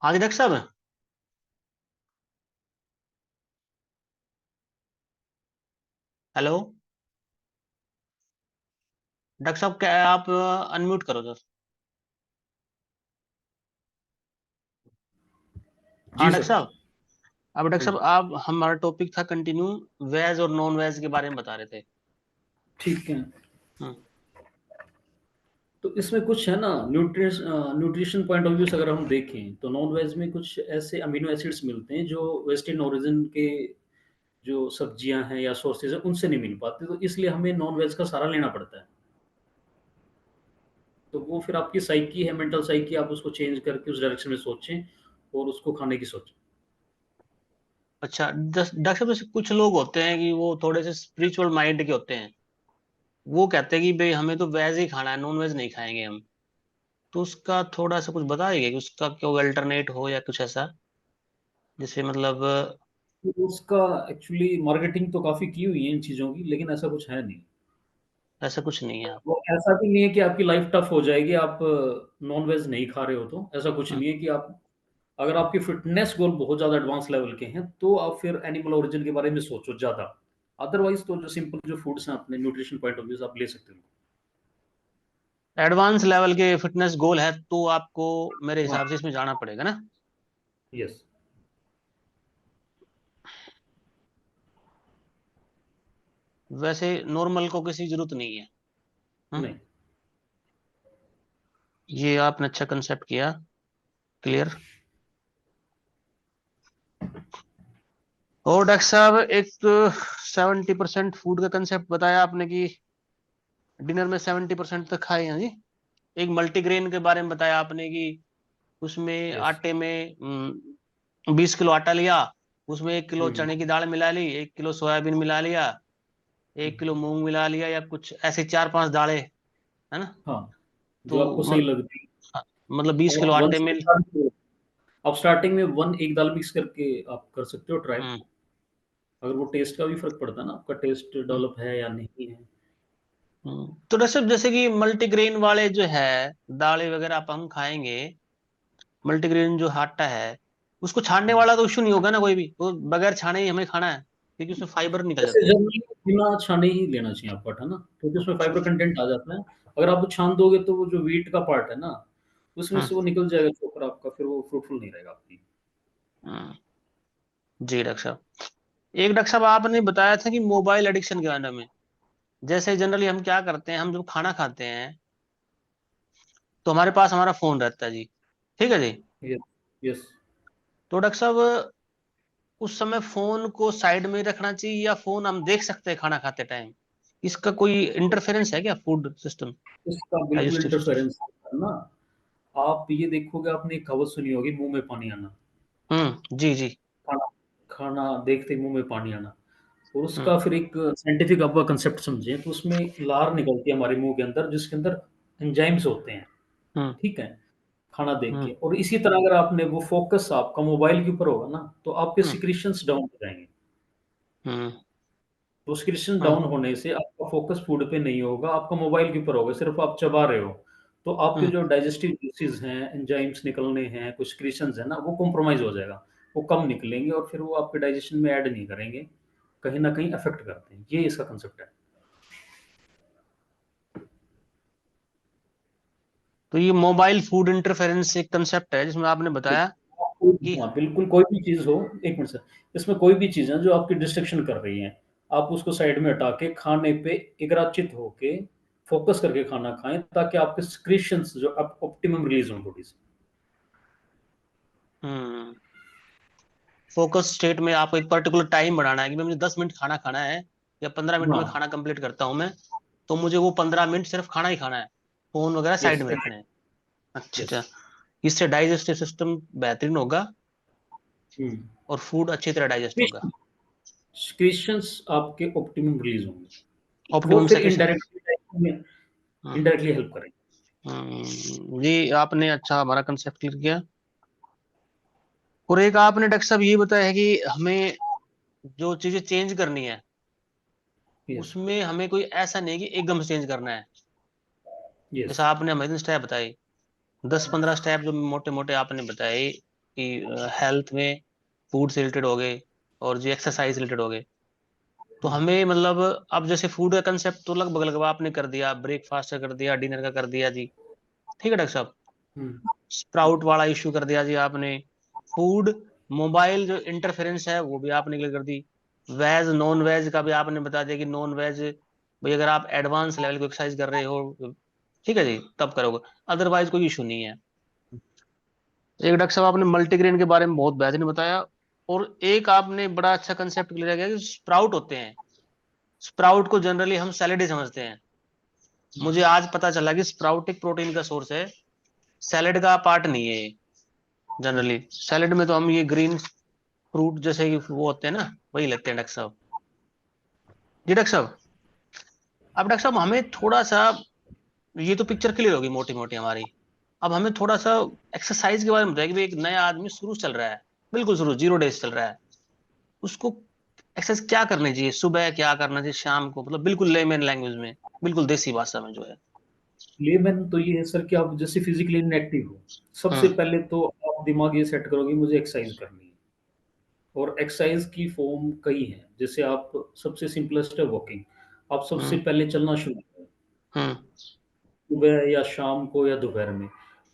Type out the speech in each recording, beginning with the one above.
हाँ जी डॉक्टर साहब। हेलो। डॉक्टर साहब क्या आप अनम्यूट करो सर। हाँ जी डॉक्टर सर। साहब। अब डॉक्टर हाँ साहब जी। आप हमारा टॉपिक था कंटिन्यू, वेज और नॉन वेज के बारे में बता रहे थे। ठीक है। हम्म। तो इसमें कुछ है ना, न्यूट्रिशन पॉइंट ऑफ व्यू से अगर हम देखें तो नॉन वेज में कुछ ऐसे अमीनो एसिड्स मिलते हैं जो वेस्टर्न ओरिजिन के जो सब्जियां हैं या सोर्सेज हैं उनसे नहीं मिल पाते, तो इसलिए हमें नॉन वेज का सहारा लेना पड़ता है। तो वो फिर आपकी साइकी है, मेंटल साइकी, आप उसको चेंज करके उस डायरेक्शन में सोचें और उसको खाने की सोचें। अच्छा डॉक्टर साहब, जैसे कुछ लोग होते हैं कि वो थोड़े से स्पिरिचुअल माइंड के होते हैं। वो कहते हैं कि भाई हमें तो वेज ही खाना है, नॉन वेज नहीं खाएंगे हम। तो उसका थोड़ा सा कुछ बताइए कि उसका क्यों अल्टरनेट हो या कुछ ऐसा, जैसे मतलब तो उसका एक्चुअली मार्केटिंग तो काफ़ी की हुई है इन चीज़ों की, लेकिन ऐसा कुछ है नहीं। ऐसा कुछ नहीं है आप। वो ऐसा भी नहीं है कि आपकी लाइफ टफ हो जाएगी आप नॉन वेज नहीं खा रहे हो, तो ऐसा कुछ हम्म। नहीं है कि आप, अगर आपके फिटनेस गोल बहुत ज़्यादा एडवांस लेवल के हैं तो आप फिर एनिमल ओरिजिन के बारे में सोचो ज़्यादा। अदरवाइज तो जो सिंपल जो फूड्स हैं अपने न्यूट्रिशन पॉइंट ऑफ व्यू से आप ले सकते हो। एडवांस लेवल के फिटनेस गोल है तो आपको मेरे हाँ। हिसाब से इसमें जाना पड़ेगा ना। यस। वैसे नॉर्मल को किसी की जरूरत नहीं है। हम्म। नहीं। ये आपने अच्छा कंसेप्ट किया, क्लियर। और डॉक्टर साहब एक 70% फूड का कंसेप्ट बताया आपने कि डिनर में 70% तक खाए हैं जी। एक मल्टीग्रेन के बारे में बताया आपने कि उसमें यस। आटे में 20 किलो आटा लिया, उसमें 1 किलो हम्म। चने की दाल मिला ली, 1 किलो सोयाबीन मिला लिया, 1 किलो मूंग मिला लिया, या कुछ ऐसे 4-5 दालें, है ना। हाँ, तो जो आपको सही लगती है। मतलब 20 किलो वन आटे से में। start करो। आप स्टार्टिंग में वन एक दाल मिक्स करके आप कर सकते हो ट्राई। हम्म। अगर वो टेस्ट का भी फर्क पड़ता है ना, आपका टेस्ट हम्म। डेवलप है या नहीं है। तो डॉक्टर साहब जैसे कि मल्टीग्रेन वाले जो है दालें वगैरह आप हम खाएंगे, मल्टीग्रेन जो आटा है उसको छानने वाला तो इशू नहीं होगा ना कोई भी, वो बगैर छाने ही हमें खाना है क्योंकि उसमें फाइबर निकल वैसे जाते हैं। जनरली बिना छाने ही लेना चाहिए आपको आटा ना, क्योंकि उसमें फाइबर कंटेंट आ जाता है। अगर आप छान दोगे तो वो जो व्हीट का पार्ट है ना, उसमें हम्म। से वो निकल जाएगा चोकर आपका, फिर वो फ्रूटफुल नहीं रहेगा आपकी। हम्म। जी डॉक्टर साहब। एक डॉक्टर साहब आपने बताया था कि मोबाइल एडिक्शन के बारे में, जैसे जनरली हम क्या करते हैं, हम जब खाना खाते हैं तो हमारे पास हमारा फोन रहता है जी, ठीक है जी। यस। यस। तो डॉक्टर साहब उस समय फोन को साइड में रखना चाहिए या फोन हम देख सकते हैं खाना खाते टाइम? इसका कोई इंटरफेरेंस है क्या फूड सिस्टम, इसका बिल्कुल डाइजेस्टिव सिस्टम? इंटरफेरेंस है ना। आप ये देखोगे, आपने एक कहावत सुनी होगी, मुंह में पानी आना। जी जी। खाना खाना देखते ही मुंह में पानी आना। और हम्म। उसका फिर एक साइंटिफिक आप कंसेप्ट समझें तो उसमें लार निकलती है हमारे मुंह के अंदर, जिसके अंदर एंजाइम्स होते हैं। हम्म। ठीक है। खाना देख हम्म। के, और इसी तरह अगर आपने वो फोकस आपका मोबाइल के ऊपर होगा ना, तो आपके हम्म। सिक्रीशंस डाउन हो जाएंगे। हम्म। तो सिक्रीशन हम्म। डाउन होने से आपका फोकस फूड पे नहीं होगा, आपका मोबाइल के ऊपर होगा, सिर्फ आप चबा रहे हो। तो आपके हम्म। जो डाइजेस्टिव जूसेस हैं, एंजाइम्स निकलने हैं, कुछ सिक्रीशंस है ना, वो कॉम्प्रोमाइज हो जाएगा। वो कम निकलेंगे और फिर वो आपके डाइजेशन में ऐड नहीं करेंगे, कहीं ना कहीं अफेक्ट करते हैं। ये इसका कंसेप्ट है। तो ये मोबाइल फूड इंटरफेरेंस एक कंसेप्ट है जिसमें आपने बताया कि हाँ, बिल्कुल कोई भी चीज़ हो। एक मिनट सर। इसमें कोई भी चीज़ है जो आपकी डिस्ट्रैक्शन कर रही है, आप उसको साइड में हटा के खाने पे एकाग्रचित होके फोकस करके खाना खाएँ, ताकि आपके सिक्रीशंस जो आप ऑप्टिमम रिलीज़ हों बॉडी से। हम्म फोकस स्टेट में आपको एक पर्टिकुलर टाइम बढ़ाना है कि भाई मुझे 10 मिनट खाना खाना है या 15 मिनट में हाँ। खाना कंप्लीट करता हूँ मैं। तो मुझे वो 15 मिनट सिर्फ खाना ही खाना है, फोन वगैरह साइड यस, में रखने हैं। अच्छा यस। अच्छा। इससे डाइजेस्टिव सिस्टम बेहतरीन होगा हुँ। और फूड अच्छी तरह डाइजेस्ट होगा। सिक्रीशंस आपके ऑप्टिमम रिलीज़ होंगे। वो ऑप्टिमम फिर सेक्रेशन। इनडायरेक्टली हेल्प करेंगे। जी आपने अच्छा हमारा कंसेप्ट क्लियर किया। और एक आपने डॉक्टर साहब ये बताया है कि हमें जो चीजें चेंज करनी है यस। उसमें हमें कोई ऐसा नहीं कि एकदम से चेंज करना है। यस। जैसा आपने हमें स्टेप बताई, 10-15 स्टेप जो मोटे मोटे आपने बताए, कि हेल्थ में फूड से रिलेटेड हो गए और जो एक्सरसाइज रिलेटेड हो गए। तो हम्म, हमें मतलब अब जैसे फूड का कंसेप्ट तो लगभग लगभग आपने कर दिया, ब्रेकफास्ट का कर दिया, डिनर का कर दिया जी, ठीक है डॉक्टर साहब। हम्म, स्प्राउट वाला इश्यू कर दिया जी आपने। फूड, मोबाइल जो इंटरफेरेंस है वो भी आपने क्लियर कर दी। वेज नॉन वेज का भी आपने बता दिया कि नॉन वेज भाई अगर आप एडवांस लेवल की एक्सरसाइज कर रहे हो, ठीक है जी, तब करोगे, अदरवाइज कोई इशू नहीं है। एक डॉक्टर साहब आपने मल्टीग्रेन के बारे में बहुत बेहतरीन बताया। और एक आपने बड़ा अच्छा कंसेप्ट क्लियर किया कि स्प्राउट होते हैं, स्प्राउट को जनरली हम सैलेड ही समझते हैं। हम्म। मुझे आज पता चला कि स्प्राउट एक प्रोटीन का सोर्स है, सैलेड का पार्ट नहीं है ये। जनरली सैलेड में तो हम ये ग्रीन फ्रूट जैसे कि वो होते हैं ना, वही लगते हैं डॉक्टर साहब। जी डॉक्टर साहब, अब डॉक्टर साहब हमें थोड़ा सा, ये तो पिक्चर क्लियर होगी मोटी मोटी हमारी। अब हमें थोड़ा सा एक्सरसाइज के बारे में बताइए कि भाई एक नया आदमी शुरू चल रहा है, बिल्कुल शुरू 0 डेज चल रहा है, उसको एक्सरसाइज क्या करनी चाहिए, सुबह क्या करना चाहिए, शाम को, मतलब बिल्कुल लेमन लैंग्वेज में, बिल्कुल देसी भाषा में जो है। लेमन तो ये है सर कि आप जैसे फिजिकली इनएक्टिव हो, सबसे हम्म। पहले तो आप दिमाग ये सेट करोगे मुझे एक्सरसाइज करनी है। और एक्सरसाइज की फॉर्म कई हैं, जैसे आप सबसे सिंपलेस्ट है वॉकिंग। आप सबसे हम्म। पहले चलना शुरू करें, हम्म। सुबह या शाम को या दोपहर में।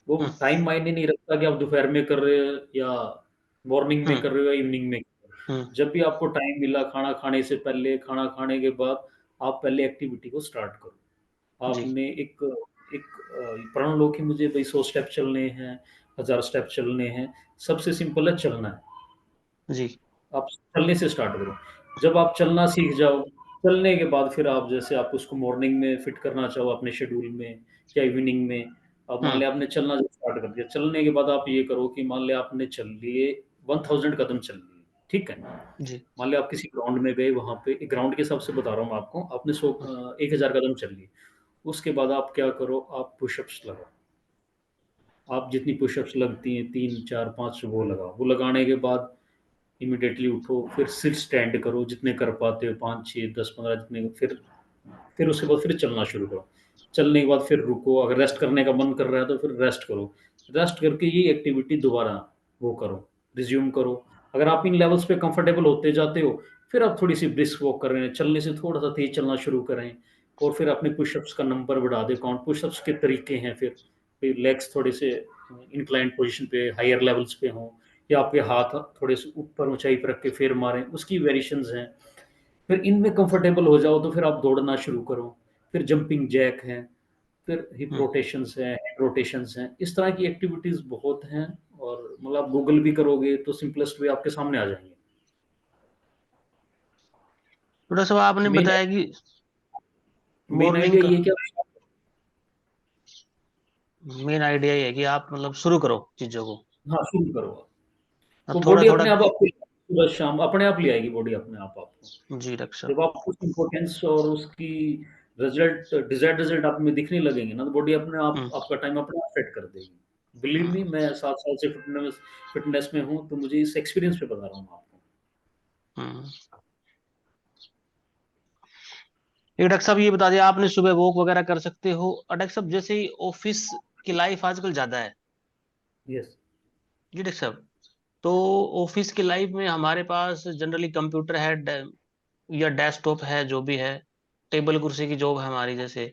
वो हम्म। टाइम मायने नहीं रखता कि आप दोपहर में कर रहे हो या मॉर्निंग में हम्म। कर रहे हो या इवनिंग में कर रहे हम्म। हो। जब भी आपको टाइम मिला, खाना खाने से पहले, खाना खाने के बाद, आप पहले एक्टिविटी को स्टार्ट करो। जी। आपने एक एक प्रण लो कि मुझे भाई 100 स्टेप चलने हैं, 1000 स्टेप चलने हैं। सबसे सिंपल है चलना है। जी। आप चलने से स्टार्ट करो। जब आप चलना सीख जाओ, चलने के बाद फिर आप जैसे आप उसको मॉर्निंग में फिट करना चाहो अपने शेड्यूल में या इवनिंग में। अब मान हम्म। लिया आपने चलना जब स्टार्ट कर दिया, चलने के बाद आप ये करो कि मान लिया आपने चल लिए 1000 कदम चल लिए, ठीक है। जी। मान लिया आप किसी ग्राउंड में गए, वहां पे ग्राउंड के हिसाब से बता रहा हूँ मैं आपको, आपने 1000 कदम चल लिए। उसके बाद आप क्या करो, आप पुशअप्स लगाओ। आप जितनी पुशअप्स लगती हैं, 3 4 5, वो लगाओ। वो लगाने के बाद इमिडिएटली उठो, फिर सिर स्टैंड करो जितने कर पाते हो, 5 6 10 15 जितने। फिर उसके बाद फिर चलना शुरू करो। चलने के बाद फिर रुको, अगर रेस्ट करने का मन कर रहा है तो फिर रेस्ट करो। रेस्ट करके ये एक्टिविटी दोबारा वो करो, रिज्यूम करो। अगर आप इन लेवल्स पे कंफर्टेबल होते जाते हो, फिर आप थोड़ी सी ब्रिस्क वॉक कर रहे हैं, चलने से थोड़ा सा तेज चलना शुरू करें। और फिर अपने पुशअप्स का नंबर बढ़ा दें, काउंट पुशअप्स के तरीके हैं। फिर लेग्स थोड़े से इंक्लाइंट पोजीशन पे, हायर लेवल्स पे हों, या आपके हाथ थोड़े से ऊपर ऊंचाई पर रख के फिर मारें, उसकी वेरिएशंस हैं। फिर इनमें कंफर्टेबल हो जाओ तो फिर आप दौड़ना शुरू करो। फिर जंपिंग जैक है, फिर हिप हम्म। रोटेशंस हैं, हेड रोटेशंस हैं। इस तरह की एक्टिविटीज बहुत हैं। और मतलब आप गूगल भी करोगे तो सिंपलेस्ट वे आपके सामने आ जाएंगे। तो डॉक्टर साहब आपने मेन बताया कि मेन मॉर्निंग आइडिया का, ये है कि आप मेन आइडिया ये है कि आप मतलब शुरू करो चीजों को। हाँ शुरू करो। अब वो थोड़ा बॉडी थोड़ा। अपने आप आपको सुबह शाम अपने आप ले आएगी, बॉडी अपने आप आपको। जी डॉक्टर साहब। जब आप उस इम्पोर्टेंस और उसकी रिजल्ट, डिजायर्ड रिजल्ट आप में दिखने लगेंगे ना, तो बॉडी अपने आप हम्म। आपका टाइम अपने आप सेट कर देगी। बिलीव मी, हम्म। मैं 7 साल से फिटनेस में हूँ, तो मुझे इस एक्सपीरियंस पे बता रहा हूँ आपको। हम्म। एक डॉक्टर साहब ये बता दिया आपने, सुबह वॉक वगैरह कर सकते हो, और डॉक्टर साहब जैसे ही ऑफिस की लाइफ आजकल ज्यादा है, यस। जी डॉक्टर साहब, तो ऑफिस की लाइफ में हमारे पास जनरली कंप्यूटर है, या डेस्कटॉप है, जो भी है, टेबल कुर्सी की जॉब है हमारी जैसे।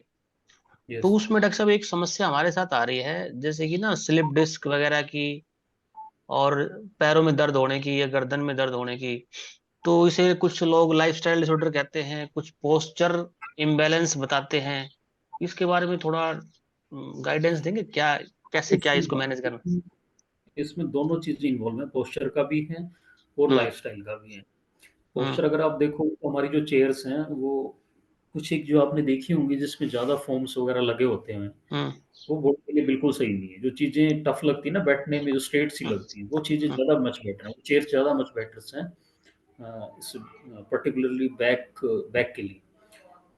तो यस। उसमें डॉक्टर साहब एक समस्या हमारे साथ आ रही है, जैसे कि ना स्लिप डिस्क वगैरह की, और पैरों में दर्द होने की या गर्दन में दर्द होने की। तो इसे कुछ लोग लाइफस्टाइल डिसऑर्डर कहते हैं, कुछ पोस्चर इम्बैलेंस बताते हैं। इसके बारे में थोड़ा गाइडेंस देंगे क्या, कैसे क्या इसको मैनेज करना। इसमें इसमें दोनों चीजें इन्वॉल्व है, पोस्चर का भी है और हम्म। लाइफस्टाइल का भी है। हम्म। पोस्चर अगर आप देखो तो हमारी जो चेयर्स हैं वो कुछ एक जो आपने देखी होंगी जिसमें ज्यादा फोम्स वगैरह लगे होते हैं, हम्म। वो बॉडी के लिए बिल्कुल सही नहीं है। जो चीजें टफ लगती है ना बैठने में, जो स्ट्रेट सी हम्म। लगती हैं, वो चीजें हम्म। ज्यादा मच बेटर है, वो चेयर ज्यादा मच बेटर हैं। इस पर्टिकुलरली बैक बैक के लिए।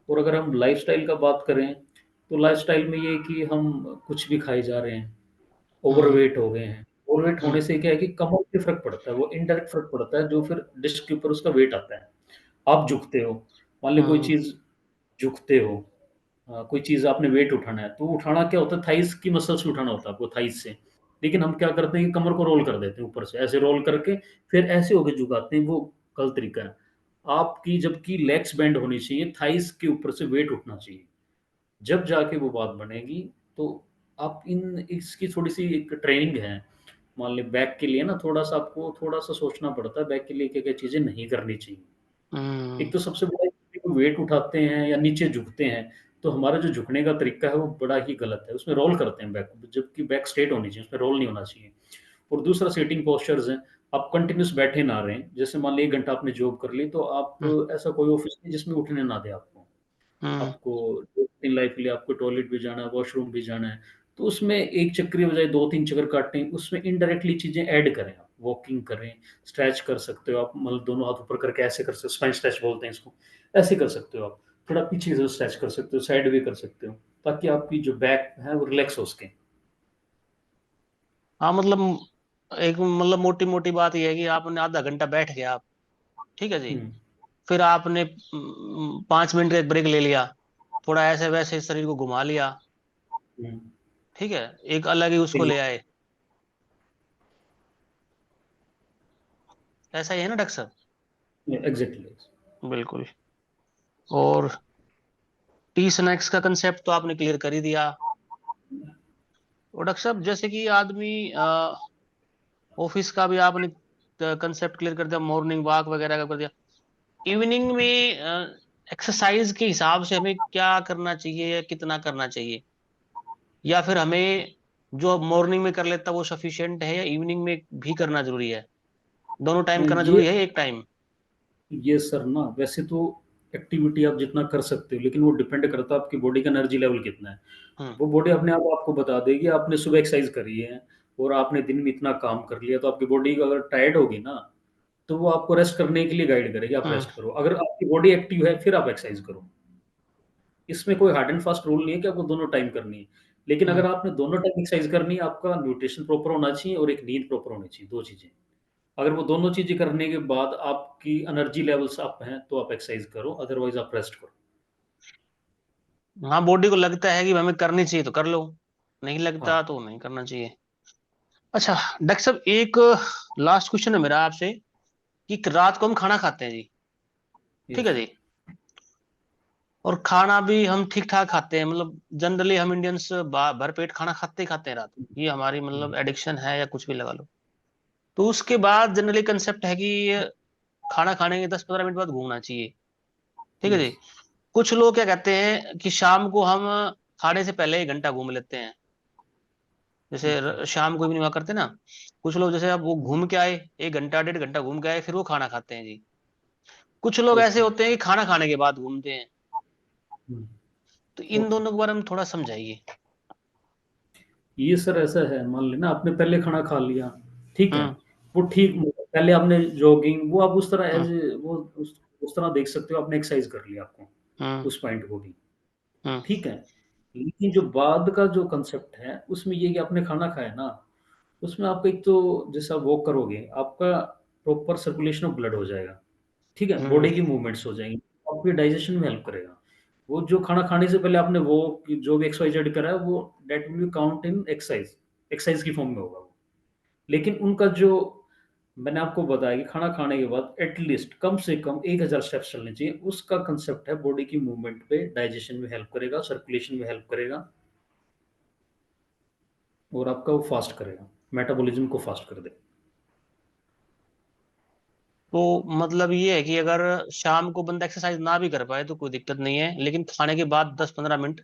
और अगर हम लाइफस्टाइल का बात करें, तो लाइफस्टाइल में ये है कि हम कुछ भी खाए जा रहे हैं, हम्म। ओवरवेट हो गए हैं। ओवरवेट हम्म। होने से क्या है कि कमर पे फर्क पड़ता है, वो इनडायरेक्ट फर्क पड़ता है, जो फिर डिस्क के ऊपर उसका वेट आता है। आप झुकते हो, मान ली कोई हम्म। चीज झुकते हो, कोई चीज आपने वेट उठाना है, तो उठाना क्या होता है, थाइस की मसल से उठाना होता है आपको, थाइस से। लेकिन हम क्या करते हैं कि कमर को रोल कर देते हैं ऊपर से, ऐसे रोल करके फिर ऐसे होके झुकाते हैं, वो गलत तरीका है। आपकी जबकि लेग्स बेंड होनी चाहिए, थाइस के ऊपर से वेट उठना चाहिए, जब जाके वो बात बनेगी। तो आप इन इसकी थोड़ी सी एक ट्रेनिंग है। मान ली बैक के लिए ना, थोड़ा सा आपको थोड़ा सा सोचना पड़ता है बैक के लिए क्या क्या चीजें नहीं करनी चाहिए। हम्म। एक तो सबसे बड़ा है कि वेट उठाते हैं या नीचे झुकते हैं, तो हमारा जो झुकने का तरीका है वो बड़ा ही गलत है, उसमें रोल करते हैं बैक, जबकि बैक स्ट्रेट होनी चाहिए, उसमें रोल नहीं होना चाहिए। और दूसरा सीटिंग पोस्चर्स हैं। आप कंटिन्यूस बैठे ना रहें, जैसे मान ली 1 घंटा आपने जॉब कर ली, तो आप हम्म। ऐसा कोई ऑफिस नहीं जिसमें उठने ना दे आपको। हम्म। आपको इन लाइफ के लिए आपको टॉयलेट भी जाना है, वॉशरूम भी जाना है, तो उसमें एक चक्कर की बजाय 2-3 चक्कर काटने, उसमें इनडायरेक्टली चीजें ऐड करें, आप वॉकिंग करें, स्ट्रेच कर सकते हो आप, मतलब दोनों हाथ ऊपर करके ऐसे कर सकते हो, स्पाइन स्ट्रेच बोलते हैं इसको, ऐसे कर सकते हो आप। थोड़ा पीछे से स्ट्रेच कर सकते हो, साइड भी कर सकते हो, ताकि आपकी जो बैक है वो रिलैक्स हो सके। हाँ मतलब एक मतलब मोटी मोटी बात यह है कि आपने आधा घंटा बैठ गया आप, ठीक है जी, हम्म। फिर आपने 5 मिनट का एक ब्रेक ले लिया, थोड़ा ऐसे वैसे शरीर को घुमा लिया, हम्म। ठीक है, एक अलग ही उसको ले आए, ऐसा ही है ना डॉक्टर साहब? एग्जैक्टली। बिल्कुल। और टी स्नैक्स का कंसेप्ट तो आपने क्लियर कर ही दिया। और डॉक्टर साहब जैसे कि आदमी ऑफिस का भी आपने कंसेप्ट क्लियर कर दिया, मॉर्निंग वॉक वगैरह का कर दिया, इवनिंग में एक्सरसाइज के हिसाब से हमें क्या करना चाहिए या कितना करना चाहिए, या फिर हमें जो मॉर्निंग में कर लेता वो सफिशिएंट है, या इवनिंग में भी करना जरूरी है, दोनों टाइम करना ये जरूरी है, एक टाइम? ये सर ना, वैसे तो एक्टिविटी आप जितना कर सकते हो, लेकिन वो डिपेंड करता है आपकी बॉडी का एनर्जी लेवल कितना है। हम्म। वो बॉडी अपने आप आपको बता देगी, आपने सुबह एक्सरसाइज करी है और आपने दिन में इतना काम कर लिया, तो आपकी बॉडी अगर टायर्ड होगी ना, तो वो आपको रेस्ट करने के लिए गाइड करेगी, आप हम्म। रेस्ट करो। अगर आपकी बॉडी एक्टिव है फिर आप एक्सरसाइज करो। इसमें कोई हार्ड एंड फास्ट रूल नहीं है कि आपको दोनों टाइम करनी है। लेकिन अगर हम्म। आपने दोनों टाइम एक्सरसाइज करनी है, आपका न्यूट्रिशन प्रॉपर होना चाहिए और एक नींद प्रॉपर होनी चाहिए, दो चीजें। अगर वो दोनों चीजें करने के बाद आपकी एनर्जी लेवल्स अप हैं, तो आप एक्सरसाइज करो, अदरवाइज आप रेस्ट करो। हाँ, बॉडी को लगता है कि हमें करनी चाहिए तो कर लो, नहीं लगता हाँ। तो नहीं करना चाहिए। अच्छा डॉक्टर साहब, एक लास्ट क्वेश्चन है मेरा आपसे, कि रात को हम खाना खाते हैं जी, ठीक यस। है जी, और खाना भी हम ठीक ठाक खाते हैं, मतलब जनरली हम इंडियंस भर पेट खाना खाते ही खाते हैं रात को, ये हमारी मतलब एडिक्शन है या कुछ भी लगा लो। तो उसके बाद जनरली कंसेप्ट है कि खाना खाने के 10-15 मिनट बाद घूमना चाहिए, ठीक है जी। यस। कुछ लोग क्या कहते हैं कि शाम को हम खाने से पहले 1 घंटा घूम लेते हैं, जैसे ओके। शाम को इवनिंग वॉक करते हैं ना, कुछ लोग जैसे अब वो घूम के आए, 1 घंटा 1.5 घंटा घूम के आए, फिर वो खाना खाते हैं जी। कुछ लोग ऐसे ओके। होते हैं कि खाना खाने के बाद घूमते हैं। तो इन ओके। दोनों के बारे में थोड़ा समझाइए। ये सर ऐसा है, मान लेना आपने पहले खाना खा लिया, ठीक है, हम्म। वो ठीक, पहले आपने जॉगिंग वो आप उस तरह हम्म। एज वो उस तरह देख सकते हो, आपने एक्सरसाइज कर लिया आपको, हम्म। उस पॉइंट को भी, हम्म। ठीक है। लेकिन जो बाद का जो कंसेप्ट है उसमें ये कि आपने खाना खाया ना, उसमें आपका एक तो जैसा वॉक करोगे, आपका प्रॉपर सर्कुलेशन ऑफ ब्लड हो जाएगा, ठीक है, हम्म। बॉडी की मूवमेंट्स हो जाएंगी, आपके डाइजेशन में हेल्प करेगा। वो जो खाना खाने से पहले आपने वो जो भी एक्सरसाइज करा है, वो that will count in exercise, exercise की फॉर्म में होगा वो। लेकिन उनका जो मैंने आपको बताया कि खाना खाने के बाद एटलीस्ट कम से कम 1,000 स्टेप्स चलने चाहिए, उसका कंसेप्ट है बॉडी की मूवमेंट पे, डाइजेशन में हेल्प करेगा, सर्कुलेशन में हेल्प करेगा, और आपका वो फास्ट करेगा, मेटाबॉलिज्म को फास्ट कर देगा। तो मतलब ये है कि अगर शाम को बंदा एक्सरसाइज ना भी कर पाए तो कोई दिक्कत नहीं है, लेकिन खाने के बाद 10-15 मिनट,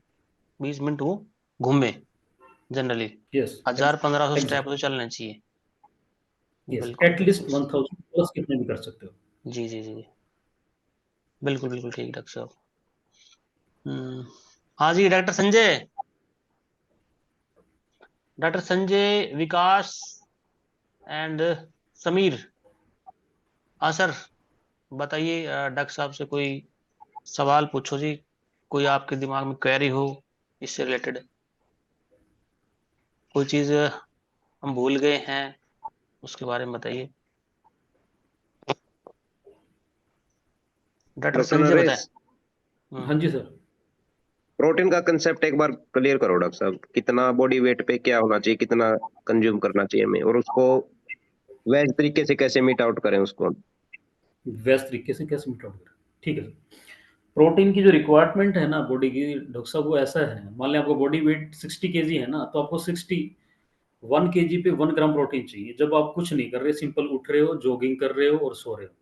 20 मिनट वो घूमे, जनरली यस। 1000-1500 step exact. तो चलना चाहिए। यस, बिल्कुल एटलीस्ट बिल्कुल। 1,000 प्लस कितने भी कर सकते हो। जी जी जी जी। बिल्कुल बिल्कुल ठीक डॉक्टर साहब। हम्म। हाँ जी doctor Sanjay, doctor Sanjay, Vikas and Sameer. हाँ सर, बताइए डॉक्टर साहब से कोई सवाल पूछो जी, कोई आपके दिमाग में क्वेरी हो इससे रिलेटेड, कोई चीज़ हम भूल गए हैं उसके बारे में बताइए। डॉक्टर डॉक्टर संजय बताएं। नरेश, हम्म। हाँ जी सर। प्रोटीन का कंसेप्ट एक बार क्लियर करो डॉक्टर साहब, कितना बॉडी वेट पे क्या होना चाहिए, कितना कंज्यूम करना चाहिए हमें, और उसको वेज तरीके से कैसे मीट आउट करें उसको। बेस्ट तरीके से कैसे मीट आउट करें, ठीक है सर। प्रोटीन की जो रिक्वायरमेंट है ना बॉडी की डॉक्टर साहब, वो ऐसा है, मान लें आपका बॉडी वेट 60 kg है ना, तो आपको 1 kg पे 1 ग्राम प्रोटीन चाहिए, जब आप कुछ नहीं कर रहे, सिंपल उठ रहे हो, जॉगिंग कर रहे हो और सो रहे हो।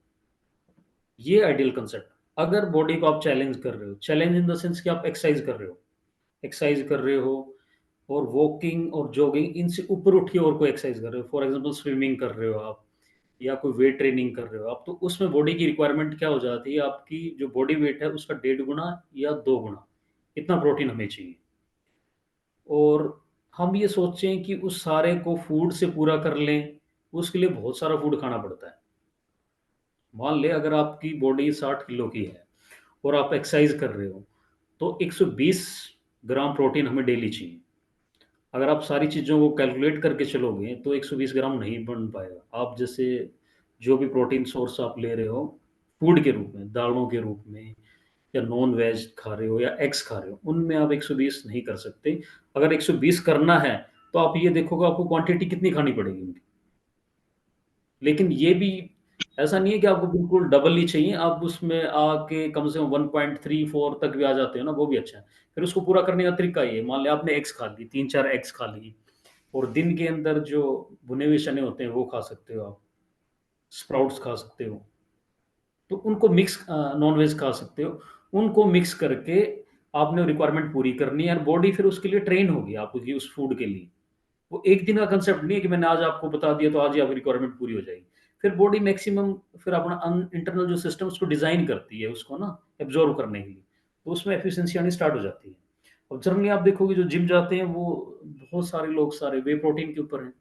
ये आइडियल कंसेप्ट। अगर बॉडी को आप चैलेंज कर रहे हो, चैलेंज इन द सेंस कि आप एक्सरसाइज कर रहे हो, एक्सरसाइज कर रहे हो और वॉकिंग और जॉगिंग इनसे ऊपर उठ के और कोई एक्सरसाइज कर रहे हो, फॉर एग्जांपल स्विमिंग कर रहे हो आप, या कोई वेट ट्रेनिंग कर रहे हो आप, तो उसमें बॉडी की रिक्वायरमेंट क्या हो जाती है, आपकी जो बॉडी वेट है उसका 1.5 गुना या 2 गुना इतना प्रोटीन हमें चाहिए। और हम ये सोचें कि उस सारे को फूड से पूरा कर लें, उसके लिए बहुत सारा फूड खाना पड़ता है। मान ले अगर आपकी बॉडी 60 किलो की है और आप एक्सरसाइज कर रहे हो, तो 120 ग्राम प्रोटीन हमें डेली चाहिए। अगर आप सारी चीज़ों को कैलकुलेट करके चलोगे तो 120 ग्राम नहीं बन पाएगा। आप जैसे जो भी प्रोटीन सोर्स आप ले रहे हो फूड के रूप में, दालों के रूप में, या नॉन वेज खा रहे हो या एग्स खा रहे हो, उनमें आप 120 नहीं कर सकते। अगर 120 करना है तो आप ये देखोगे आपको क्वांटिटी कितनी खानी पड़ेगी उनकी। लेकिन ये भी ऐसा नहीं है कि आपको बिल्कुल डबल ही चाहिए, आप उसमें आके कम से कम 1.34 तक भी आ जाते हो ना, वो भी अच्छा है। फिर उसको पूरा करने का तरीका ये, मान लिया आपने एग्स खा ली, 3-4 एग्स खा ली, और दिन के अंदर जो भुने हुए चने होते हैं वो खा सकते हो आप, स्प्राउट्स खा सकते हो, तो उनको मिक्स, नॉन वेज खा सकते हो, उनको मिक्स करके आपने रिक्वायरमेंट पूरी करनी है, और बॉडी फिर उसके लिए ट्रेन होगी आपकी उस फूड के लिए। वो एक दिन का कंसेप्ट नहीं है कि मैंने आज आपको बता दिया तो आज ही आपकी रिक्वायरमेंट पूरी हो जाएगी। फिर बॉडी मैक्सिमम फिर अपना इंटरनल जो सिस्टम उसको डिजाइन करती है उसको ना एब्जॉर्व करने के लिए, तो उसमें एफिशिएंसी आनी स्टार्ट हो जाती है। और जनरली आप देखोगे जो जिम जाते हैं वो बहुत सारे लोग सारे वे प्रोटीन के ऊपर हैं,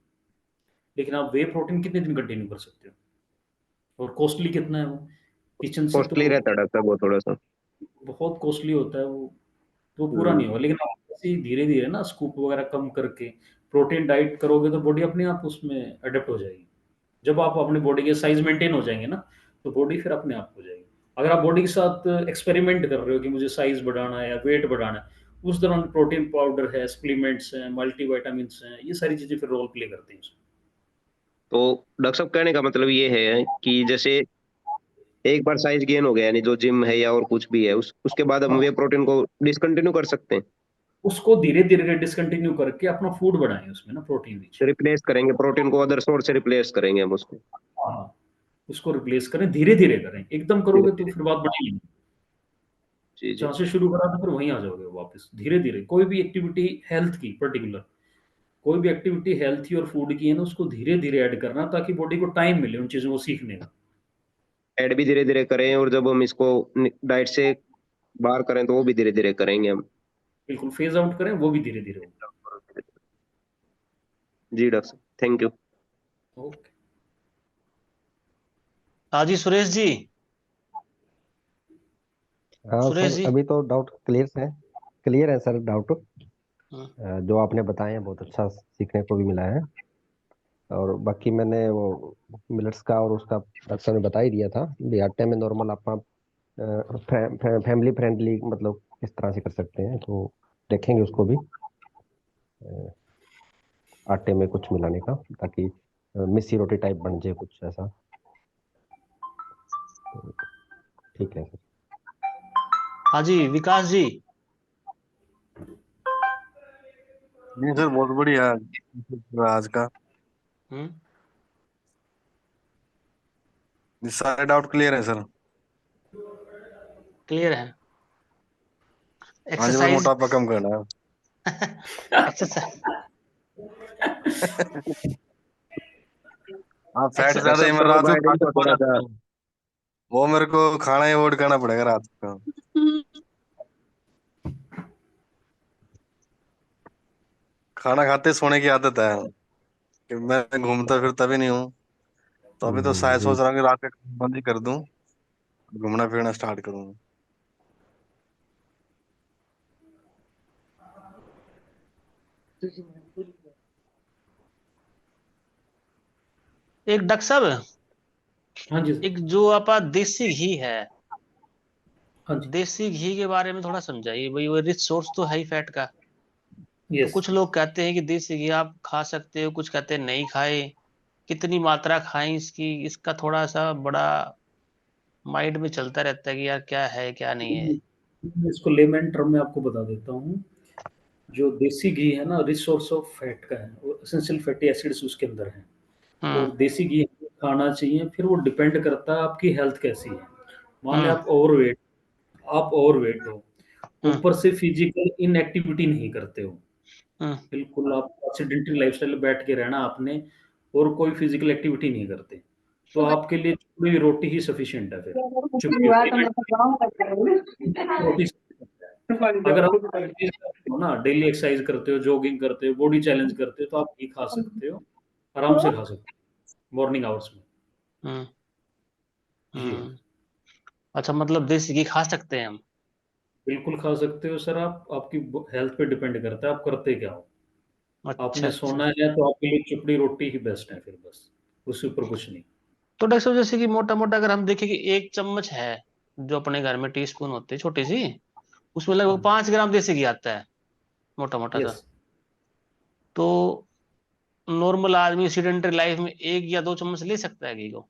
लेकिन आप वे प्रोटीन कितने दिन कंटिन्यू कर सकते हो, और कॉस्टली कितना है वो, किचन से तो कॉस्टली रहता है डॉक्टर साहब वो थोड़ा सा। बहुत कॉस्टली होता है वो, तो पूरा हम्म। नहीं होगा। लेकिन आप ऐसे धीरे धीरे ना स्कूप वगैरह कम करके प्रोटीन डाइट करोगे तो बॉडी अपने आप उसमें अडेप्ट हो जाएगी। जब आप अपने बॉडी के साइज मेंटेन हो जाएंगे ना, तो बॉडी फिर अपने आप हो जाएगी। अगर आप बॉडी के साथ एक्सपेरिमेंट कर रहे हो कि मुझे साइज बढ़ाना है या वेट बढ़ाना है, उस दौरान प्रोटीन पाउडर है, सप्लीमेंट्स हैं, मल्टीविटामिन हैं, ये सारी चीजें फिर रोल प्ले करती हैं उसमें। तो डॉक्टर साहब कहने का मतलब ये है कि जैसे एक बार साइज गेन हो गया, यानी जो जिम है या और कुछ भी है, उसके बाद हम हाँ, वे प्रोटीन को डिसकंटिन्यू कर सकते हैं। उसको धीरे धीरे डिसकंटिन्यू करके अपना फूड बढ़ाएं उसमें ना, प्रोटीन रिच। रिप्लेस करेंगे प्रोटीन को, अदर सोर्स से रिप्लेस करेंगे हम उसको। हाँ, उसको रिप्लेस करें, धीरे धीरे करें, एकदम धीरे करोगे तो धीरे। फिर बात बढ़ेगी। जी जी। जहाँ से शुरू करा था फिर वहीं आ जाओगे वापस। धीरे धीरे कोई भी एक्टिविटी हेल्थ की पर्टिकुलर, कोई भी एक्टिविटी हेल्थी और फूड की है ना, उसको धीरे धीरे ऐड करना ताकि बॉडी को टाइम मिले उन चीज़ों को सीखने का। ऐड भी धीरे धीरे करें, और जब हम इसको डाइट से बाहर करें तो वो भी धीरे धीरे करेंगे हम। बिल्कुल फेज आउट करें, वो भी धीरे धीरे जी डॉक्टर साहब, थैंक यू। हो। ओके। हाँ जी सुरेश जी। हाँ सुरेश सर, जी। अभी तो डाउट क्लियर है सर डाउट। हाँ। जो आपने बताए हैं बहुत अच्छा सीखने को भी मिला है। और बाकी मैंने वो मिलट्स का और उसका डॉक्टर ने बता ही दिया था भी आटे में नॉर्मल आप फैमिली फ्रेंडली मतलब किस तरह से कर सकते हैं, तो देखेंगे उसको भी अ, आटे में कुछ मिलाने का, ताकि मिस्सी रोटी टाइप बन जाए कुछ ऐसा। तो ठीक है सर। हाँ जी विकास जी। नहीं सर, बहुत बढ़िया आज का। हम्म। ये सारे डाउट क्लियर है सर। क्लियर है। आज बस एक्सरसाइज। मोटापा कम करना है। एक्सरसाइज। हाँ, फैट एक्सर डॉक्टर ज्यादा है, साहब मैं करो रात को गाइड खाते इनको सो थोड़ा जाता सा। हूँ। वो मेरे को खाना ही अवॉइड करना पड़ेगा रात को। खाना खाते सोने की आदत है कि मैं घूमता फिरता भी नहीं हूँ। तो अभी तो शायद जी। सोच रहा हूँ कि रात का खाना बंद ही कर दूं, घूमना फिरना स्टार्ट करूँ। एक डॉक्टर साहब, हाँ जी। एक जो आपा देसी घी है, हाँ जी। देसी घी के बारे में थोड़ा समझाइए भाई, वो रिच सोर्स तो है ही फैट का। तो यस। कुछ लोग कहते हैं कि देसी घी आप खा सकते हो, कुछ कहते हैं नहीं खाए, कितनी मात्रा खाएं इसकी, इसका थोड़ा सा बड़ा माइंड में चलता रहता है कि यार क्या है क्या नहीं है। इसको लेमन टर्म में आपको बता देता हूँ। जो देसी घी है ना, रिच सोर्स ऑफ फैट का है, और एसेंशियल फैटी एसिड्स उसके अंदर हैं। हम्म। और देसी घी खाना चाहिए। फिर वो डिपेंड करता है आपकी हेल्थ कैसी है। मान लें हम्म। आप ओवरवेट हो, हम्म। ऊपर से फिजिकल इनएक्टिविटी नहीं करते हो, हम्म। बिल्कुल आप सेडेंटरी लाइफस्टाइल में बैठ के रहना आपने, और कोई फिजिकल एक्टिविटी नहीं करते, तो आपके लिए चुपड़ी रोटी ही सफिशिएंट है। फिर चुपड़ी रोटी sufficient है। अगर आप एक्सरसाइज करते हो ना, डेली एक्सरसाइज करते हो, जॉगिंग करते हो, बॉडी चैलेंज करते हो, तो आप ये खा सकते हो, आराम से खा सकते हो मॉर्निंग आवर्स में। हम्म। जी हाँ, हम्म। अच्छा, मतलब देसी घी खा सकते हैं हम। बिल्कुल खा सकते हो सर। आप आपकी हेल्थ पे डिपेंड करता है आप करते क्या हो। अच्छा आपने अच्छा। सोना है तो आपके लिए चुपड़ी रोटी ही बेस्ट है फिर, बस उससे ऊपर कुछ नहीं। तो डॉक्टर साहब जैसे कि मोटा मोटा अगर हम देखें कि 1 चम्मच है, जो अपने घर में टीस्पून होती है छोटी सी, उसमें हाँ लगभग जी। 5 ग्राम देसी घी आता है, मोटा मोटा सा। यस। तो नॉर्मल आदमी सीडेंटरी लाइफ में 1 या 2 चम्मच ले सकता है घी को।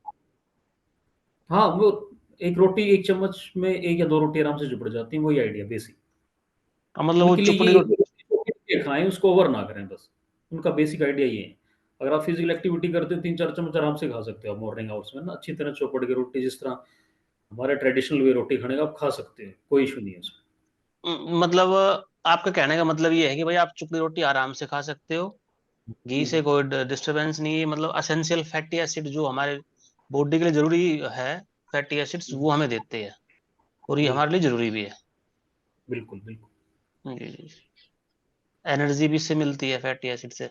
हाँ, वो एक रोटी, एक चम्मच में एक या दो रोटी आराम से जुड़ जाती है, वही आइडिया बेसिक। अब मतलब वो उनके लिए चुपड़ी ये रोटी। है, खाएं उसको ओवर ना करें, बस उनका बेसिक आइडिया ये है। अगर आप फिजिकल एक्टिविटी करते हो, 3-4 चम्मच आराम से खा सकते हो मॉर्निंग आवर्स में ना, अच्छी तरह चौपड़ के रोटी, जिस तरह हमारे ट्रेडिशनल वे रोटी खाने का आप खा सकते हो, कोई इशू नहीं है उसमें। मतलब आपका कहने का मतलब ये है कि भाई आप चुपड़ी रोटी आराम से खा सकते हो, घी से कोई डिस्टरबेंस नहीं है। मतलब असेंशियल फैटी एसिड जो हमारे बॉडी के लिए जरूरी है, फैटी एसिड्स वो हमें देते हैं, और ये हमारे बिल्कुल लिए जरूरी भी है। बिल्कुल बिल्कुल। जी जी। एनर्जी भी इससे मिलती है फैटी एसिड से।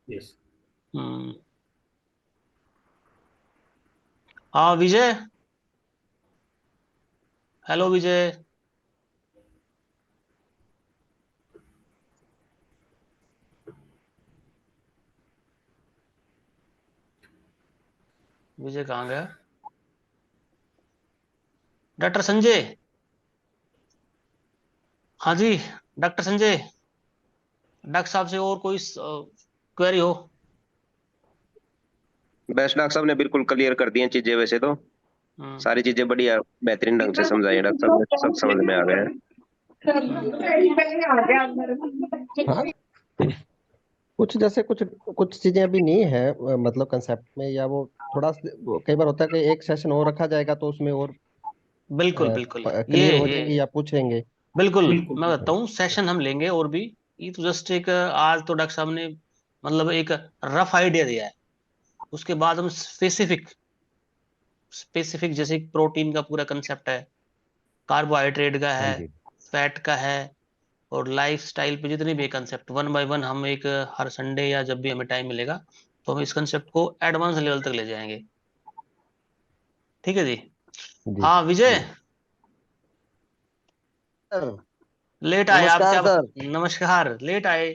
यस। हम्म। हाँ विजय, हेलो विजय। विजय कहाँ गया? डॉक्टर संजय। हाँ जी, डॉक्टर संजय, डॉक्टर साहब से और कोई क्वेरी हो? बेस्ट डॉक्टर साहब ने बिल्कुल क्लियर कर दी हैं चीजें, वैसे तो हम्म। सारी चीजें बढ़िया बेहतरीन ढंग से समझाई हैं डॉक्टर साहब ने, सब समझ में आ गया है। हम्म। हाँ, कुछ जैसे कुछ कुछ चीजें अभी नहीं है मतलब कंसेप्ट में, या वो थोड़ा कई बार होता है कि एक सेशन और रखा जाएगा तो उसमें और बिल्कुल बिल्कुल। क्लियर हो जाएंगे या पूछेंगे। बिल्कुल, बिल्कुल मैं बिल्कुल। बताता हूँ, सेशन हम लेंगे और भी। ये तो जस्ट एक आज तो डॉक्टर साहब ने मतलब एक रफ आइडिया दिया है, उसके बाद हम स्पेसिफिक स्पेसिफिक जैसे प्रोटीन का पूरा कंसेप्ट है, कार्बोहाइड्रेट का हाँ है, जी। फैट का है, और लाइफ स्टाइल पे जितने भी कंसेप्ट, वन बाय वन हम एक हर संडे या जब भी हमें टाइम मिलेगा तो हम इस कंसेप्ट को एडवांस लेवल तक ले जाएंगे। ठीक है जी। जी हाँ विजय, जी। सर लेट आए आप नमस्कार क्या? सर। नमस्कार, लेट आए।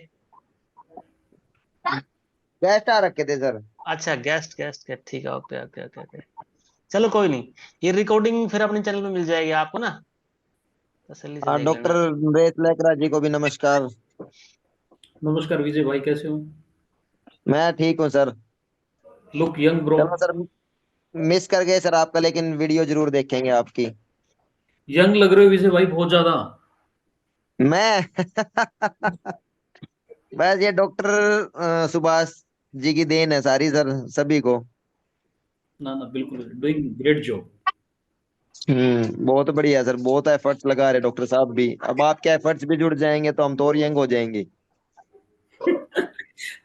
गेस्ट आ रखे थे सर। अच्छा, गेस्ट गेस्ट गेस्ट, ठीक है, ओके ओके ओके ओके। चलो कोई नहीं, ये रिकॉर्डिंग फिर अपने चैनल पे मिल जाएगी आपको ना, तसल्ली से हाँ, देख डॉक्टर लेना। नरेश लेकरा जी को भी नमस्कार। नमस्कार विजय भाई, कैसे हो? मैं ठीक हूँ सर। Look young bro. चलो सर, मिस कर गए सर आपका, लेकिन वीडियो जरूर देखेंगे आपकी। यंग लग रहे हो विजय भाई, बहुत ज्यादा। मैं बस ये डॉक्टर सुभाष जी की देन है सारी सर, सभी को। ना ना, बिल्कुल डूइंग ग्रेट जॉब। बहुत बढ़िया सर, बहुत एफर्ट्स लगा रहे डॉक्टर साहब भी। अब आपके एफर्ट्स भी जुड़ जाएंगे तो हम तो और यंग हो जाएंगे।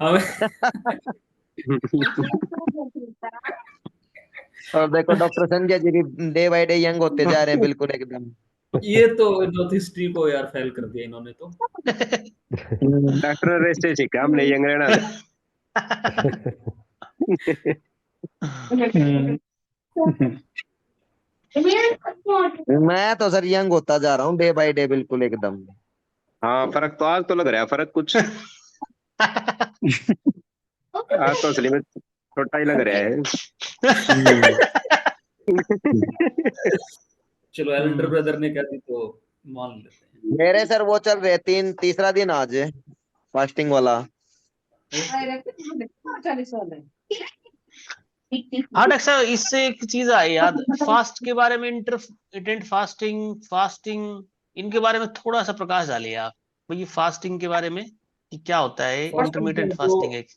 हमें और देखो डॉक्टर संजय जी भी डे बाय डे यंग होते जा रहे हैं, बिल्कुल एकदम। ये तो नॉर्थ हिस्ट्री को यार फेल कर दिया इन्होंने तो। डॉक्टर नरेश से सीखा हमने यंग रहना। मैं तो सर यंग होता जा रहा हूँ डे बाय डे, बिल्कुल एकदम। हाँ, फर्क तो आज तो लग रहा है, फर्क कुछ आज तो असली में छोटा ही लग रहा है। हम्म। चलो एल्डर ब्रदर ने कह दी तो मान लेते हैं। मेरे सर वो चल रहे 3 तीसरा दिन आज फास्टिंग वाला। हाँ डॉक्टर साहब, इससे एक चीज आई याद, फास्ट के बारे में, इंटरमिटेंट फास्टिंग, फास्टिंग, इनके बारे में थोड़ा सा प्रकाश डालिए आप। ये फास्टिंग के बारे में कि क्या होता है फास्टिंग इंटरमिटेंट तो फास्टिंग एक।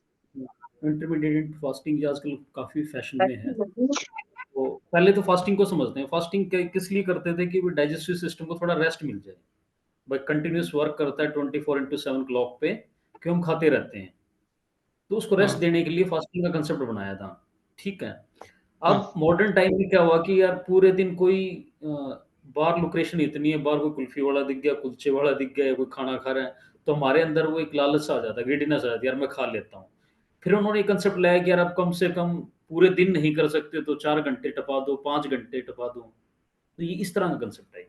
इंटरमीडिएट फास्टिंग आजकल काफी फैशन में है। तो पहले तो फास्टिंग को समझते हैं। फास्टिंग किस लिए करते थे कि डाइजेस्टिव सिस्टम को थोड़ा रेस्ट मिल जाए। भाई कंटिन्यूस वर्क करता है 24/7 क्लॉक पे, कि हम खाते रहते हैं, तो उसको रेस्ट देने के लिए फास्टिंग का कंसेप्ट बनाया था। ठीक है। अब मॉडर्न टाइम में क्या हुआ कि यार पूरे दिन कोई बाहर लोकेशन इतनी है, बाहर कोई कुल्फी वाला दिख गया, कुलचे वाला दिख गया, कोई खाना खा रहा है, तो हमारे अंदर वो एक लालच आ जाता है, ग्रीडीनेस आ जाती है, यार मैं खा लेता हूँ। फिर उन्होंने एक कंसेप्ट लाया कि यार आप कम से कम पूरे दिन नहीं कर सकते तो 4 घंटे टपा दो, 5 घंटे टपा दो। तो ये इस तरह का कंसेप्ट है।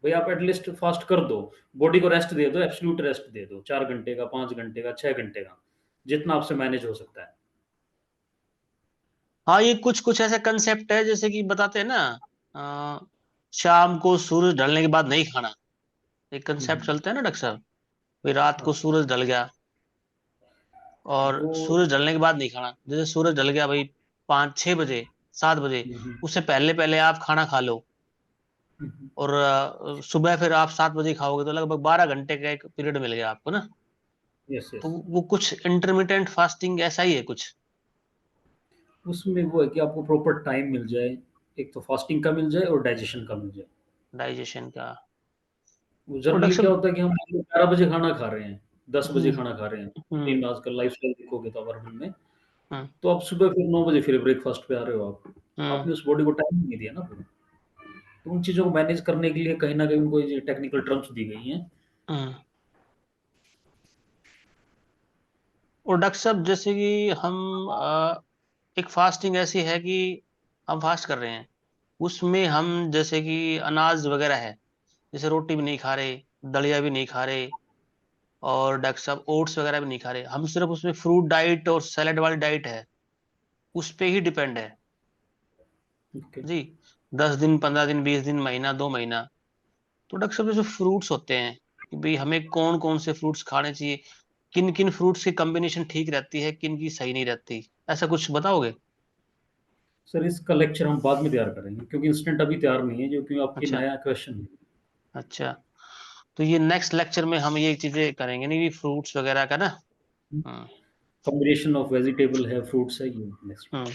भाई आप एटलीस्ट फास्ट कर दो, बॉडी को रेस्ट दे दो, एब्सोल्यूट रेस्ट दे दो, 4 घंटे का, 5 घंटे का, 6 घंटे का, जितना आपसे मैनेज हो सकता है। हाँ, ये कुछ कुछ ऐसे कंसेप्ट है जैसे कि बताते हैं ना, अ, शाम को सूरज ढलने के बाद नहीं खाना, एक कंसेप्ट चलता है ना डॉक्टर साहब। फिर रात को हाँ, सूरज ढल गया और वो सूरज ढलने के बाद नहीं खाना, जैसे सूरज ढल गया भाई 5-6 बजे, 7 बजे, हम्म, उससे पहले पहले आप खाना खा लो। हम्म, और सुबह फिर आप 7 बजे खाओगे तो लगभग 12 घंटे का एक पीरियड मिल गया आपको ना। यस तो यस। वो कुछ इंटरमिटेंट फास्टिंग ऐसा ही है कुछ। उसमें वो है कि आपको प्रॉपर टाइम मिल जाए, एक तो फास्टिंग का मिल जाए और डाइजेशन का मिल जाए। डाइजेशन का। वो और डॉक्टर जनरली क्या साहब। होता है कि हम 11 बजे खाना खा रहे हैं, 10 बजे हम्म। खाना खा रहे हैं, हम्म। दिन आजकल लाइफ स्टाइल देखोगे तो वर्तमान में, हम्म। तो आप सुबह फिर 9 बजे फिर ब्रेकफास्ट पे आ रहे हो। आप हम्म। आपने उस बॉडी को टाइम नहीं दिया ना पूरा। तो उन चीज़ों को मैनेज करने के लिए कहीं ना कहीं उनको ये टेक्निकल टर्म्स दी गई हैं। हम्म। और डॉक्टर साहब जैसे कि हम एक फास्टिंग ऐसी है कि हम फास्ट कर रहे हैं, उसमें हम जैसे कि अनाज वगैरह है, जैसे रोटी भी नहीं खा रहे, दलिया भी नहीं खा रहे, और डॉक्टर साहब ओट्स वगैरह भी नहीं खा रहे, हम सिर्फ उसमें फ्रूट डाइट और सैलेड वाली डाइट है, उस पे ही डिपेंड है ओके। जी। 10 दिन, 15 दिन, 20 दिन, महीना, 2 महीना। तो डॉक्टर साहब जैसे फ्रूट्स होते हैं कि भाई हमें कौन कौन से फ्रूट्स खाने चाहिए, किन किन फ्रूट्स की कॉम्बिनेशन ठीक रहती है, किन की सही नहीं रहती, ऐसा कुछ बताओगे? सर इसका लेक्चर हम बाद में तैयार करेंगे, क्योंकि इंस्टेंट अभी तैयार नहीं है, जो कि आपकी अच्छा। नया क्वेश्चन है। अच्छा, तो ये नेक्स्ट लेक्चर में हम ये चीजें करेंगे नहीं, फ्रूट्स वगैरह का ना। हम्म। कॉम्बिनेशन ऑफ वेजिटेबल है, फ्रूट्स है, ये नेक्स्ट। हम्म।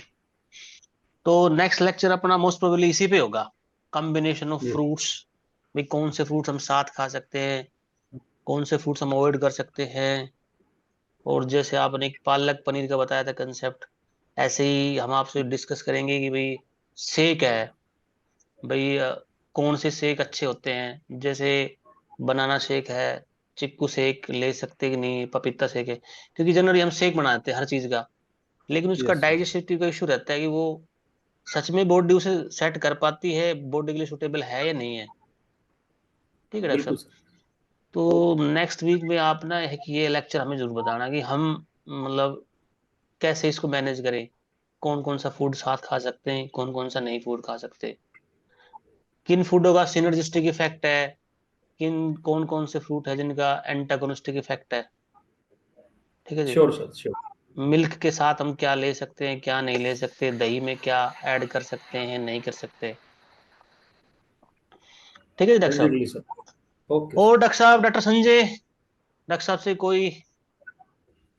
तो नेक्स्ट लेक्चर अपना मोस्ट प्रोबेबली इसी पे होगा, कॉम्बिनेशन ऑफ यस। फ्रूट्स। भाई कौन से फ्रूट्स हम साथ खा सकते हैं, कौन से फ्रूट्स हम अवॉइड कर सकते हैं। और जैसे आपने एक पालक पनीर का बताया था कंसेप्ट, ऐसे ही हम आपसे डिस्कस करेंगे कि भाई शेक है, भाई कौन से शेक अच्छे होते हैं, जैसे बनाना शेक है, चिक्कू शेक ले सकते कि नहीं, पपीता शेक है, क्योंकि जनरली हम शेक बनाते हैं हर चीज का, लेकिन उसका यस यस। डाइजेस्टिव का इशू रहता है कि वो सच में बॉडी उसे सेट कर पाती है, बॉडी के लिए सुटेबल है या नहीं है। ठीक है डॉक्टर बिल्कुल साहब। सर। तो ओके। नेक्स्ट वीक में आप ना एक ये लेक्चर हमें जरूर बताना कि हम मतलब कैसे इसको मैनेज करें, कौन कौन सा फूड साथ खा सकते हैं, कौन कौन सा नहीं फूड खा सकते, किन फूडों का सिनर्जिस्टिक इफेक्ट है, किन कौन कौन से फ्रूट है जिनका एंटागोनिस्टिक इफेक्ट है। ठीक है जी। Sure sir sure. मिल्क के साथ हम क्या ले सकते हैं, क्या नहीं ले सकते, दही में क्या ऐड कर सकते हैं, नहीं कर सकते। ठीक है जी डॉक्टर साहब। Definitely sir. ओके और सर। डॉक्टर साहब, डॉक्टर संजय, डॉक्टर साहब से कोई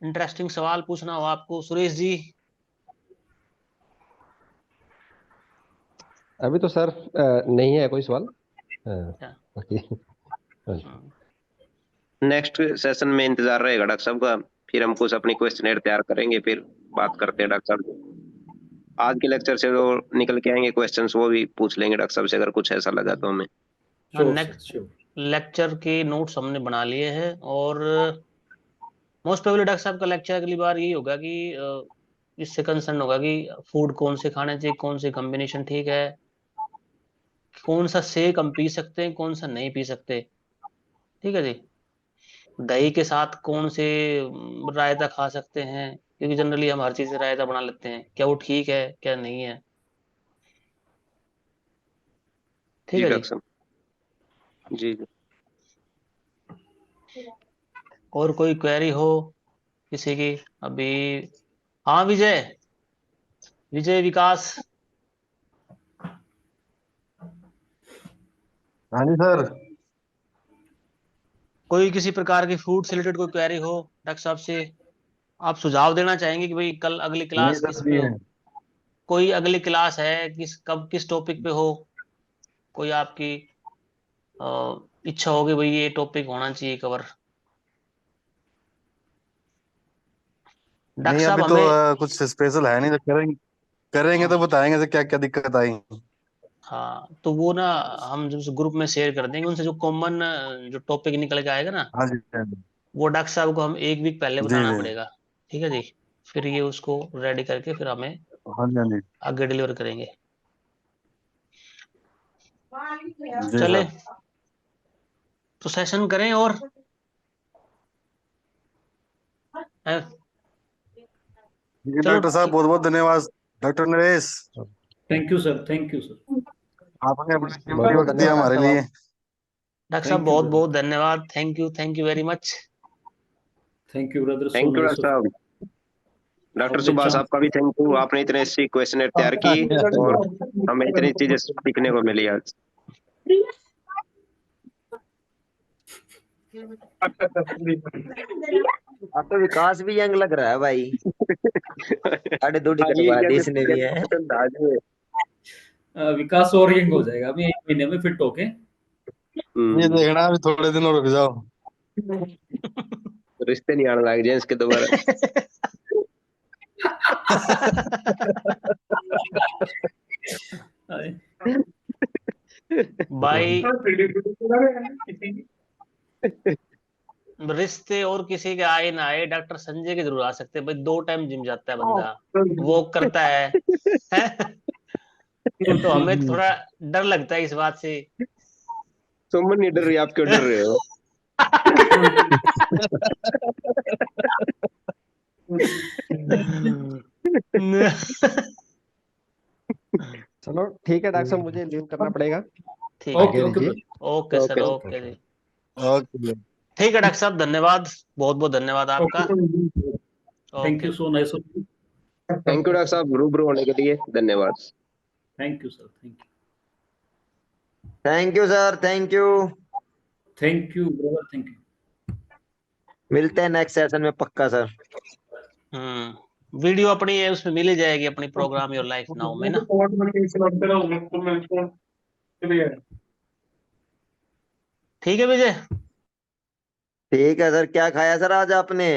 इंटरेस्टिंग सवाल पूछना हो आपको, सुरेश जी? अभी तो सर नहीं है कोई सवाल। क्या? बाकी हाँ जी। हम्म। नेक्स्ट सेशन में इंतजार रहेगा डॉक्टर साहब का। फिर हम कुछ अपनी क्वेश्चनेयर तैयार करेंगे, फिर बात करते हैं डॉक्टर साहब। आज के लेक्चर से जो निकल के आएंगे क्वेश्चंस वो भी पूछ लेंगे डॉक्टर साहब से, अगर कुछ ऐसा लगा तो हमें। हाँ, sure sir next sure. Lecture के नोट्स हमने बना लिए हैं, और मोस्ट प्रोबेबली डॉक्टर साहब का लेक्चर अगली बार यही होगा कि इससे कंसर्न होगा कि फूड कौन से खाने चाहिए, कौन से कॉम्बिनेशन ठीक है, कौन सा शेक हम पी सकते हैं, कौन सा नहीं पी सकते। ठीक है जी। दही के साथ कौन से रायता खा सकते हैं, क्योंकि जनरली हम हर चीज से रायता बना लेते हैं, क्या वो ठीक है क्या नहीं है। ठीक जी है जी। डॉक्टर साहब। जी जी। और कोई क्वेरी हो किसी की अभी? हाँ विजय, विजय विकास, हाँ जी सर। कोई किसी प्रकार की फूड से रिलेटेड कोई क्वेरी हो डॉक्टर साहब से? आप सुझाव देना चाहेंगे कि भाई कल अगली जी क्लास सर किस जी पे है। हो? कोई अगली क्लास है किस कब किस टॉपिक पे हो? कोई आपकी इच्छा होगी भाई ये टॉपिक होना चाहिए कवर? डॉक्टर नहीं साहब अभी तो हमें, कुछ स्पेशल है नहीं, तो करेंगे करेंगे तो हाँ बताएंगे से क्या क्या दिक्कत आई। हाँ, तो वो ना हम जो ग्रुप में शेयर कर देंगे, उनसे जो कॉमन जो टॉपिक निकल के आएगा ना, हाँ जी हाँ जी। वो डॉक्टर साहब को हम एक वीक पहले जी बताना जी। पड़ेगा। ठीक है जी। फिर ये उसको रेडी करके फिर हमें हाँ जी हाँ जी। आगे डिलीवर करेंगे। जी चले, सर। तो सेशन करें और है? जी चलो डॉक्टर साहब बहुत बहुत धन्यवाद। Doctor Naresh, thank you sir, thank you sir, आपने अपना बहुत कीमती बहुत वक्त दिया धन्यवाद हमारे डॉक्टर साहब। लिए। डॉक्टर साहब थैंक यू बहुत ब्रदर, बहुत धन्यवाद। Thank you very much. Thank you brother, so thank you nice doctor of साहब। Doctor for the Subhash chance. आपका भी थैंक यू, आपने इतने अच्छी क्वेश्चन तैयार की और हमें इतनी चीजें सीखने को मिली आज। अब तो विकास भी यंग लग रहा है भाई, साढ़े दो हाँ टिकट ये बाद कैसे इसने भी है। कैसे अंदाज में। विकास और यंग हो जाएगा अभी 1 महीने में फिट होके। ये देखना अभी थोड़े दिन और रुक जाओ। रिश्ते नहीं आने लग जाए इसके दोबारा। भाई रिश्ते और किसी के आए ना आए, डॉक्टर संजय के जरूर आ सकते हैं भाई। 2 टाइम जिम जाता है बंदा, वॉक करता है? तो हमें थोड़ा डर लगता है इस बात से। सुमन नहीं डर रही, आप क्यों डर रहे हो? चलो ठीक है डॉक्टर साहब, मुझे लीव करना पड़ेगा। ठीक है। ओके आज्ञा ओके दीजिए। Brother, okay sir, okay. Okay okay. जी। ओके। ठीक है डॉक्टर साहब, धन्यवाद, बहुत बहुत धन्यवाद आपका। Okay, thank okay. You, so nice of you, thank you doctor साहब, रूबरू होने के लिए धन्यवाद। Thank you sir, thank you sir, thank you. Thank you brother, thank you. मिलते हैं नेक्स्ट सेशन में पक्का सर। वीडियो अपनी है उसमें मिल ही जाएगी, अपनी प्रोग्राम योर लाइफ नाउ में ना। ठीक है विजय। ठीक है सर, क्या खाया सर आज आपने?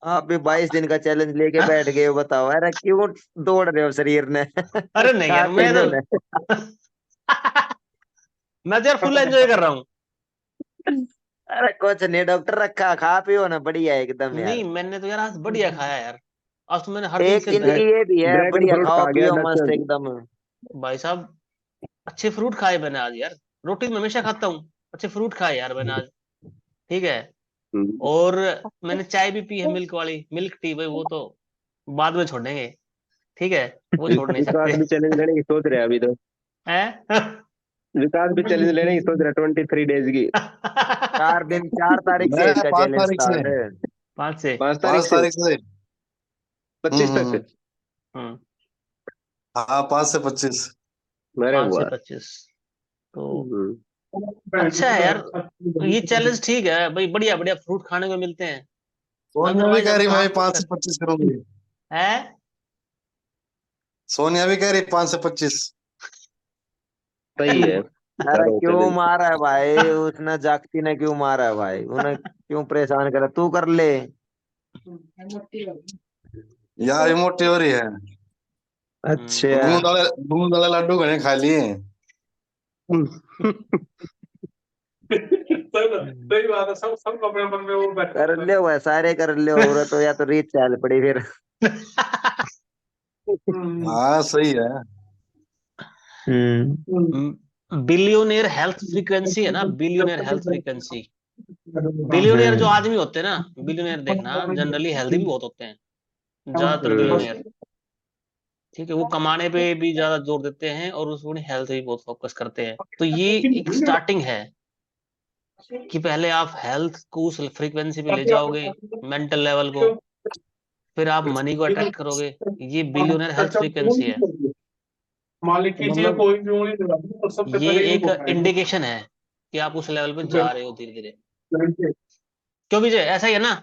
आप भी 22 दिन का चैलेंज लेके बैठ गए हो, बताओ अरे क्यों दौड़ रहे हो शरीर ने? अरे नहीं खा यार, के मैं लो ना। तो मैं तो यार फुल एंजॉय कर रहा हूँ। अरे कुछ नहीं डॉक्टर, रखा खा पियो ना, बढ़िया एकदम नहीं, यार। मैंने तो यार आज बढ़िया खाया यार। आज तो मैंने हर दिन एक से जिंदगी ये भी है, ड्रैगन बढ़िया फ्रूट खाओ खा गया पियो मस्त डॉक्टर। एकदम। भाई साहब अच्छे फ्रूट खाए मैंने आज यार। रोटी मैं हमेशा खाता हूँ, अच्छे फ्रूट खाए यार मैंने आज। ठीक है। हम्म। और मैंने चाय भी पी है, मिल्क वाली, मिल्क टी भाई, वो तो बाद में छोड़ेंगे। ठीक है, वो छोड़ नहीं विकास सकते भी चैलेंज लेने की सोच रहे हैं अभी तो। हैं। विकास भी चैलेंज लेने की सोच रहा है 23 डेज की। 4 दिन, 4 तारीख से मैं इसका 5 तारीख चैलेंज से। स्टार्ट है। 5 से। 5 तारीख पांच से तारीख से 25 हम्म। तक। हम्म। हाँ 5 से 25। अरे 5 से वाह। 25 तो हम्म। अच्छा है यार। ये चैलेंज ठीक है भाई, बढ़िया बढ़िया फ्रूट खाने को मिलते हैं। सोनिया भी अदरवाइज कह हम रही मैं काम भी कुछ 5 से 25 करूंगी। है। सोनिया भी कह रही 5 से 25। सही है। अरे करो क्यों चैलेंज। मारा है भाई उसने, जागती ने क्यों मारा है भाई, उन्हें क्यों परेशान करा, तू कर ले। यार ये मोटी हो रही है। अच्छा। दूध वाले लड्डू घने खा लिए। सही बात है, सब सब अपने मन में वो बैठे कर रहते ले वह सारे कर ले, औरत तो या तो रीत चाल पड़ी फिर। हैं। हाँ सही है। बिलियोनियर हेल्थ फ्रीक्वेंसी है ना, बिलियोनियर हेल्थ फ्रीक्वेंसी। बिलियोनियर जो आदमी होते हैं ना, बिलियोनियर देखना जनरली हेल्दी भी बहुत होते हैं, ज्यादातर हम्म। बिलियोनियर। ठीक है, वो कमाने पे भी ज्यादा जोर देते हैं और उस अपनी हेल्थ भी बहुत फोकस करते हैं। तो ये एक स्टार्टिंग है कि पहले आप हेल्थ को उस फ्रीक्वेंसी पे ले जाओगे, मेंटल लेवल को, फिर आप मनी को अट्रैक्ट करोगे। ये बिलियनर हेल्थ फ्रीक्वेंसी है। मालिक तो की चीज मतलब कोई भी उंगली नहीं लगाती, पर सबसे ये पहले एक इनको उठाएगी। इंडिकेशन है कि आप उस लेवल पे जा रहे हो धीरे धीरे। फिर क्यों विजय, ऐसा ही है ना?